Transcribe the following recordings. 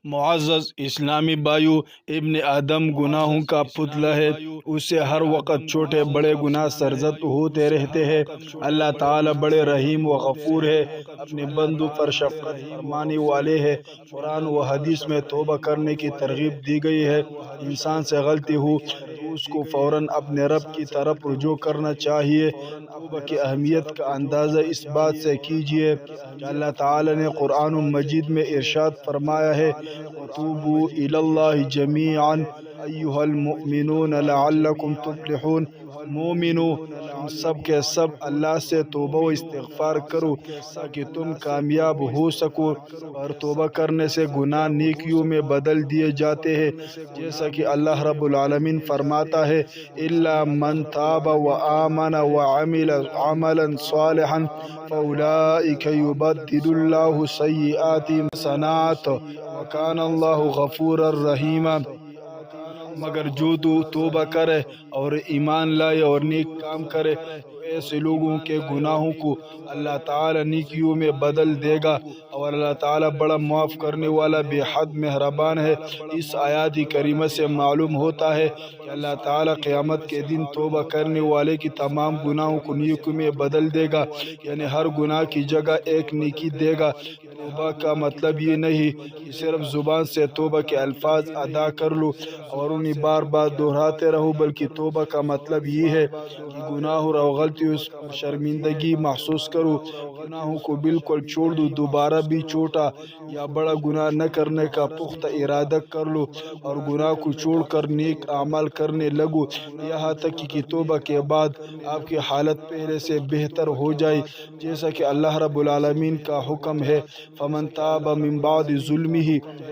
معزز اسلامی بھائیو، ابن آدم گناہوں کا پتلا ہے، اس سے ہر وقت چھوٹے بڑے گناہ سرزد ہوتے رہتے ہیں۔ اللہ تعالی بڑے رحیم و غفور ہے، اپنے بندوں پر شفقت فرمانے والے ہے۔ قرآن و حدیث میں توبہ کرنے کی ترغیب دی گئی ہے۔ انسان سے غلطی ہو تو اس کو فوراً اپنے رب کی طرف رجوع کرنا چاہیے۔ توبہ کی اہمیت کا اندازہ اس بات سے کیجیے کہ اللہ تعالی نے قرآن مجید میں ارشاد فرمایا ہے، وَتُوبُوا إِلَى اللَّهِ جَمِيعًا أَيُّهَا الْمُؤْمِنُونَ لَعَلَّكُمْ تُفْلِحُونَ۔ مومنو، تم سب کے سب اللہ سے توبہ و استغفار کرو تاکہ تم کامیاب ہو سکو، اور توبہ کرنے سے گناہ نیکیوں میں بدل دیے جاتے ہیں، جیسا کہ اللہ رب العالمین فرماتا ہے، إِلَّا مَنْ تَابَ وَآمَنَ وَعَمِلَ عَمَلًا صَالِحًا فَأُولَئِكَ يُبَدِّلُ اللَّهُ سَيِّئَاتِهِمْ حَسَنَاتٍ وَكَانَ اللَّهُ غَفُورًا رَحِيمًا۔ مگر جو توبہ کرے اور ایمان لائے اور نیک کام کرے تو ایسے لوگوں کے گناہوں کو اللہ تعالی نیکیوں میں بدل دے گا، اور اللہ تعالی بڑا معاف کرنے والا بے حد مہربان ہے۔ اس آیات کریمہ سے معلوم ہوتا ہے کہ اللہ تعالی قیامت کے دن توبہ کرنے والے کی تمام گناہوں کو نیکیوں میں بدل دے گا، یعنی ہر گناہ کی جگہ ایک نیکی دے گا۔ توبہ کا مطلب یہ نہیں کہ صرف زبان سے توبہ کے الفاظ ادا کر لو اور انہیں بار بار دہراتے رہو، بلکہ توبہ کا مطلب یہ ہے کہ گناہوں اور غلطیوں پر شرمندگی محسوس کرو، گناہوں کو بالکل چھوڑ دو، دوبارہ بھی چھوٹا یا بڑا گناہ نہ کرنے کا پختہ ارادہ کر لو، اور گناہ کو چھوڑ کر نیک اعمال کرنے لگو، یہاں تک کہ توبہ کے بعد آپ کی حالت پہلے سے بہتر ہو جائے، جیسا کہ اللہ رب العالمین کا حکم ہے، فَمَن تَابَ مِن بَعْدِ ظُلْمِهِ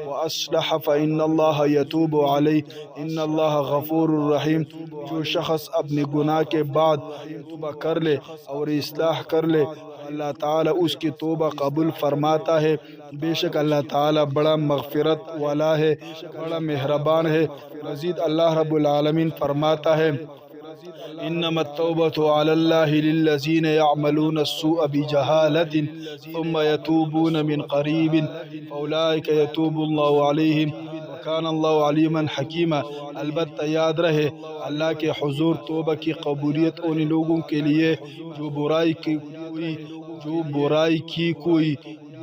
وَأَصْلَحَ فَإِنَّ اللَّهَ يَتُوبُ عَلَيْهِ إِنَّ اللَّهَ غَفُورٌ رَحِيمٌ۔ جو شخص اپنے گناہ کے بعد توبہ کر لے اور اصلاح کر لے، اللہ تعالیٰ اس کی توبہ قبول فرماتا ہے۔ بے شک اللہ تعالیٰ بڑا مغفرت والا ہے، بڑا مہربان ہے۔ مزید اللہ رب العالمین فرماتا ہے، إنما التوبة على الله للذين يعملون السوء بجهالة ثم يتوبون من قريب فأولئك يتوب الله عليهم وكان الله عليما حكيما۔ البتہ یاد رہے، اللہ کے حضور توبہ کی قبولیت ان لوگوں کے لیے جو برائی کی کوئی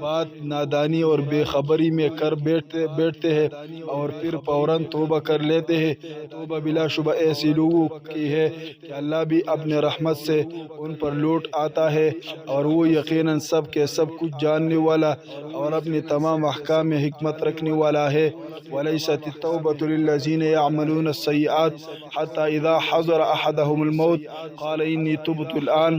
بات نادانی اور بے خبری میں کر بیٹھتے ہیں اور پھر فوراً توبہ کر لیتے ہیں۔ توبہ بلا شبہ ایسی لوگوں کی ہے کہ اللہ بھی اپنے رحمت سے ان پر لوٹ آتا ہے، اور وہ یقیناً سب کے سب کچھ جاننے والا اور اپنے تمام احکام میں حکمت رکھنے والا ہے۔ وَلَيْسَتِ التَّوْبَةُ لِلَّذِينَ يَعْمَلُونَ السَّيِّئَاتِ حَتَّى إِذَا حَضَرَ أَحَدَهُمُ الْمَوْتُ قَالَ إِنِّي تُبْتُ الْآنَ۔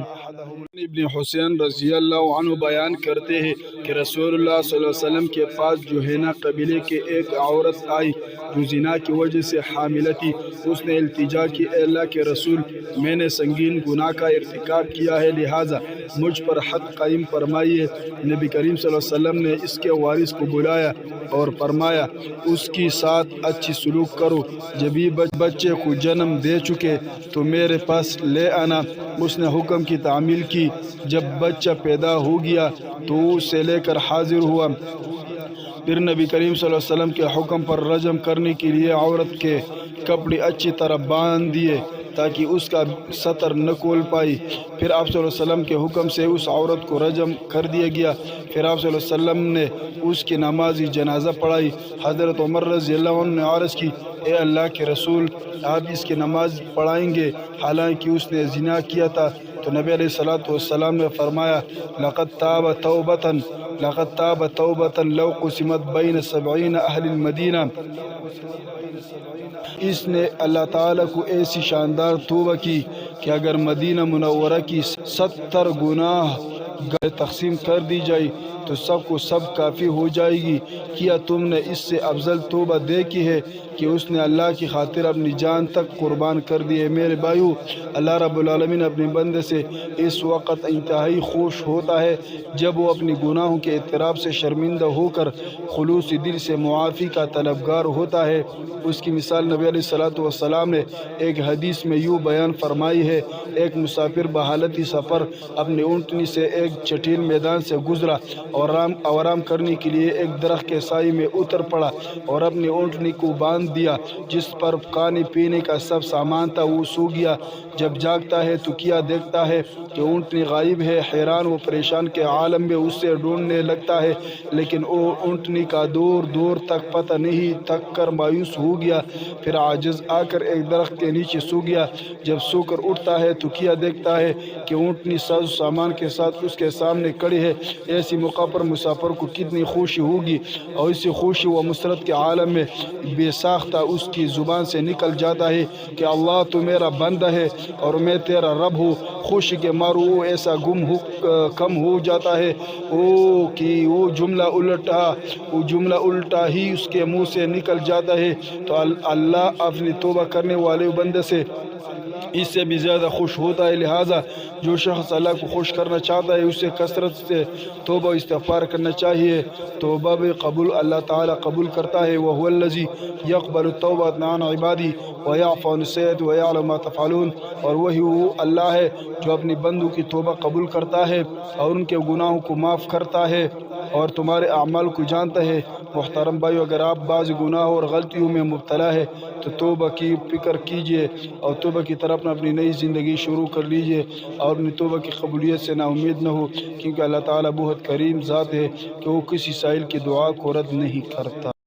ابن حسین رضی اللہ عنہ بیان کرتے ہیں کہ رسول اللہ صلی اللہ علیہ وسلم کے پاس جوہینہ قبیلے کے ایک عورت آئی جو زنا کی وجہ سے حاملہ تھی۔ اس نے التجا کی، اے اللہ کے رسول، میں نے سنگین گناہ کا ارتکاب کیا ہے، لہٰذا مجھ پر حد قائم فرمائیے۔ نبی کریم صلی اللہ علیہ وسلم نے اس کے وارث کو بلایا اور فرمایا، اس کی ساتھ اچھی سلوک کرو، جب یہ بچے کو جنم دے چکے تو میرے پاس لے آنا۔ اس نے حکم کی تعمیل کی۔ جب بچہ پیدا ہو گیا تو اسے لے کر حاضر ہوا۔ پھر نبی کریم صلی اللہ علیہ وسلم کے حکم پر رجم کرنے کے لیے عورت کے کپڑے اچھی طرح باندھ دیے تاکہ اس کا سطر نہ کھول پائی۔ پھر آپ صلی اللہ علیہ وسلم کے حکم سے اس عورت کو رجم کر دیا گیا۔ پھر آپ صلی اللہ علیہ وسلم نے اس کی نماز جنازہ پڑھائی۔ حضرت عمر رضی اللہ عنہ نے عرض کی، اے اللہ کے رسول، آپ اس کی نماز پڑھائیں گے حالانکہ اس نے زنا کیا تھا؟ تو نبی علیہ السلام نے فرمایا، لقد تاب توبة لو قسمت بین 70 اہل المدینہ۔ اس نے اللہ تعالیٰ کو ایسی شاندار توبہ کی کہ اگر مدینہ منورہ کی 70 گناہ تقسیم کر دی جائے تو سب کو سب کافی ہو جائے گی۔ کیا تم نے اس سے افضل توبہ دیکھی ہے کہ اس نے اللہ کی خاطر اپنی جان تک قربان کر دی ہے؟ میرے بھائیو، اللہ رب العالمین اپنے بندے سے اس وقت انتہائی خوش ہوتا ہے جب وہ اپنی گناہوں کے اعتراف سے شرمندہ ہو کر خلوص دل سے معافی کا طلبگار ہوتا ہے۔ اس کی مثال نبی علیہ السلام نے ایک حدیث میں یوں بیان فرمائی ہے، ایک مسافر بحالتی سفر اپنے اونٹنی سے ایک چٹیل میدان سے گزرا اور آرام کرنے کے لیے ایک درخت کے سائے میں اتر پڑا اور اپنی اونٹنی کو باندھ دیا جس پر کھانے پینے کا سب سامان تھا۔ وہ سو گیا۔ جب جاگتا ہے تو کیا دیکھتا ہے کہ اونٹنی غائب ہے۔ حیران و پریشان کے عالم میں اسے ڈھونڈنے لگتا ہے، لیکن وہ اونٹنی کا دور دور تک پتہ نہیں۔ تھک کر مایوس ہو گیا، پھر عاجز آ کر ایک درخت کے نیچے سو گیا۔ جب سو کر اٹھتا ہے تو کیا دیکھتا ہے کہ اونٹنی ساز و سامان کے ساتھ اس کے سامنے کھڑی ہے۔ ایسی موقع پر مسافر کو کتنی خوشی ہوگی، اور اسی خوشی و مسرت کے عالم میں بے ساختہ اس کی زبان سے نکل جاتا ہے کہ اللہ تو میرا بندہ ہے اور میں تیرا رب ہوں۔ خوشی کے مارو وہ ایسا کم ہو جاتا ہے کہ وہ جملہ الٹا ہی اس کے منہ سے نکل جاتا ہے۔ تو اللہ اپنی توبہ کرنے والے بندے سے اس سے بھی زیادہ خوش ہوتا ہے۔ لہٰذا جو شخص اللہ کو خوش کرنا چاہتا ہے اسے کثرت سے توبہ و استغفار کرنا چاہیے۔ توبہ بھی اللہ تعالیٰ قبول کرتا ہے۔ وَهُوَ الَّذِي يَقْبَلُ التَّوْبَةَ عَنْ عِبَادِهِ وَيَعْفُو عَنِ السَّيِّئَاتِ وَيَعْلَمُ مَا تَفْعَلُونَ، اور وہی وہ اللہ ہے جو اپنی بندوں کی توبہ قبول کرتا ہے اور ان کے گناہوں کو معاف کرتا ہے اور تمہارے اعمال کو جانتا ہے۔ محترم بھائیو، اگر آپ بعض گناہ اور غلطیوں میں مبتلا ہے تو توبہ کی فکر کیجئے اور توبہ کی طرف اپنی نئی زندگی شروع کر لیجئے، اور اپنی توبہ کی قبولیت سے نا امید نہ ہو، کیونکہ اللہ تعالیٰ بہت کریم ذات ہے کہ وہ کسی سائل کی دعا کو رد نہیں کرتا۔